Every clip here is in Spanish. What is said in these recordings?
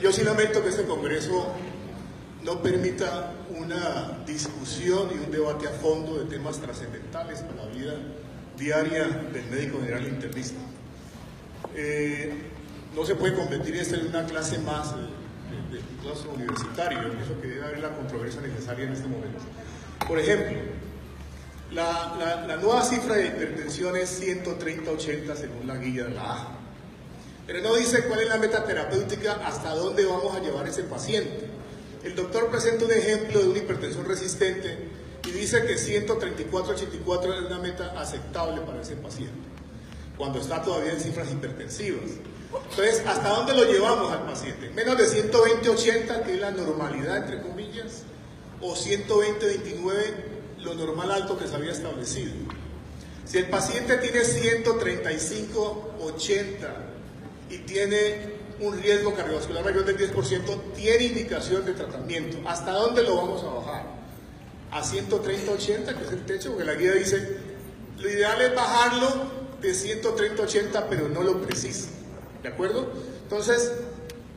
Yo sí lamento que este Congreso no permita una discusión y un debate a fondo de temas trascendentales para la vida diaria del médico general internista. No se puede convertir esto en una clase más de clase universitario, eso que debe haber la controversia necesaria en este momento. Por ejemplo, la nueva cifra de hipertensión es 130/80 según la guía de la AJA, pero no dice cuál es la meta terapéutica, hasta dónde vamos a llevar ese paciente. El doctor presenta un ejemplo de una hipertensión resistente y dice que 134/84 es una meta aceptable para ese paciente, cuando está todavía en cifras hipertensivas. Entonces, ¿hasta dónde lo llevamos al paciente? ¿Menos de 120/80, que es la normalidad, entre comillas? ¿O 120/29, lo normal alto que se había establecido? Si el paciente tiene 135/80 y tiene un riesgo cardiovascular mayor del 10%, tiene indicación de tratamiento. ¿Hasta dónde lo vamos a bajar? A 130/80, que es el techo, porque la guía dice, lo ideal es bajarlo de 130/80, pero no lo precisa. ¿De acuerdo? Entonces,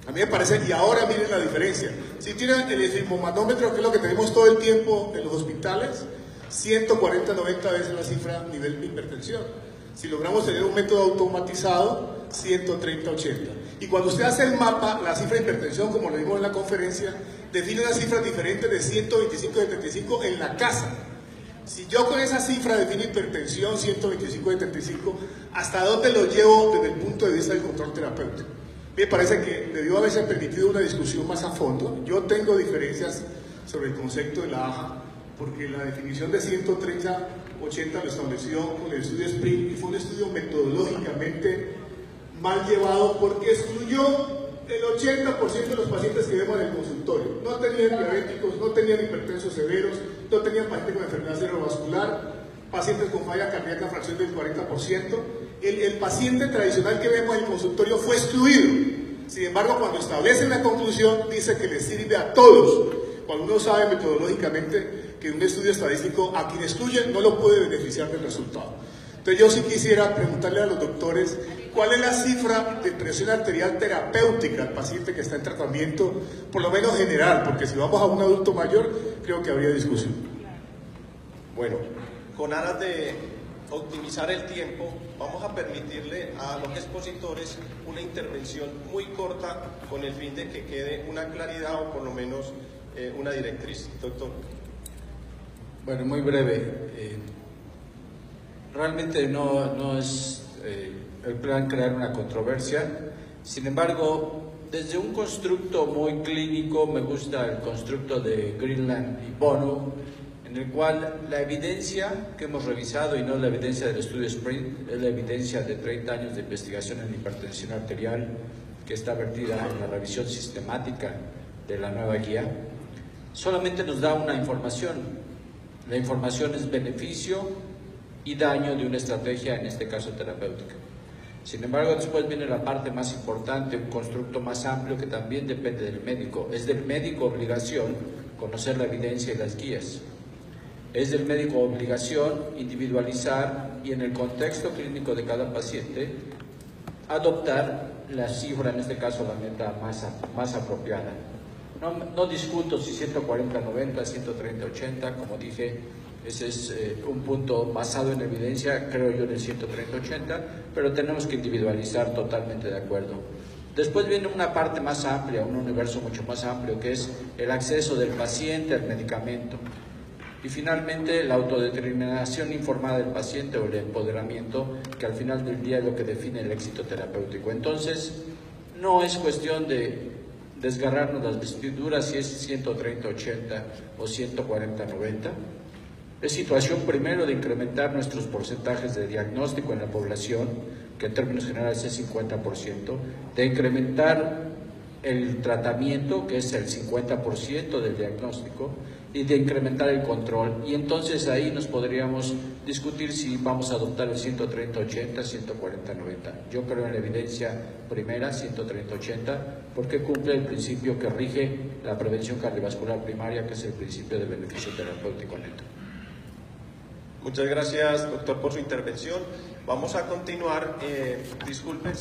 a mí me parece, y ahora miren la diferencia. Si tienen el esfigmomanómetro, que es lo que tenemos todo el tiempo en los hospitales, 140/90 veces la cifra nivel de hipertensión. Si logramos tener un método automatizado, 130/80. Y cuando usted hace el mapa, la cifra de hipertensión, como lo vimos en la conferencia, define una cifra diferente de 125/75 en la casa. Si yo con esa cifra defino hipertensión 125/75, ¿hasta dónde lo llevo desde el punto de vista del control terapéutico? Me parece que debió haberse permitido una discusión más a fondo. Yo tengo diferencias sobre el concepto de la AJA, porque la definición de 130/80 lo estableció con el estudio SPRINT y fue un estudio metodológicamente mal llevado, porque excluyó el 80% de los pacientes que vemos en el consultorio. No tenían diabéticos, no tenían hipertensos severos, no tenían pacientes con enfermedad cerebrovascular, pacientes con falla cardíaca, fracción del 40%. El paciente tradicional que vemos en el consultorio fue excluido. Sin embargo, cuando establecen la conclusión, dice que les sirve a todos, cuando uno sabe metodológicamente que un estudio estadístico a quien excluye no lo puede beneficiar del resultado. Entonces yo sí quisiera preguntarle a los doctores cuál es la cifra de presión arterial terapéutica al paciente que está en tratamiento, por lo menos general, porque si vamos a un adulto mayor, creo que habría discusión. Bueno, con aras de optimizar el tiempo, vamos a permitirle a los expositores una intervención muy corta con el fin de que quede una claridad o por lo menos una directriz. Doctor. Bueno, muy breve. Realmente no es el plan crear una controversia. Sin embargo, desde un constructo muy clínico, me gusta el constructo de Greenland y Bono, en el cual la evidencia que hemos revisado, y no la evidencia del estudio SPRINT, es la evidencia de 30 años de investigación en hipertensión arterial, que está vertida en la revisión sistemática de la nueva guía, solamente nos da una información. La información es beneficio y daño de una estrategia, en este caso terapéutica. Sin embargo, después viene la parte más importante, un constructo más amplio que también depende del médico. Es del médico obligación conocer la evidencia y las guías. Es del médico obligación individualizar y en el contexto clínico de cada paciente adoptar la cifra, en este caso la meta más apropiada. No discuto si 140/90, 130/80, como dije, ese es un punto basado en evidencia, creo yo en el 130/80, pero tenemos que individualizar, totalmente de acuerdo. Después viene una parte más amplia, un universo mucho más amplio, que es el acceso del paciente al medicamento. Y finalmente, la autodeterminación informada del paciente o el empoderamiento, que al final del día es lo que define el éxito terapéutico. Entonces, no es cuestión de desgarrarnos las vestiduras si es 130/80 o 140/90. Es situación primero de incrementar nuestros porcentajes de diagnóstico en la población, que en términos generales es 50%, de incrementar el tratamiento, que es el 50% del diagnóstico, y de incrementar el control. Y entonces ahí nos podríamos discutir si vamos a adoptar el 130/80, 140/90. Yo creo en la evidencia primera, 130/80, porque cumple el principio que rige la prevención cardiovascular primaria, que es el principio de beneficio terapéutico neto. Muchas gracias, doctor, por su intervención. Vamos a continuar. Disculpen.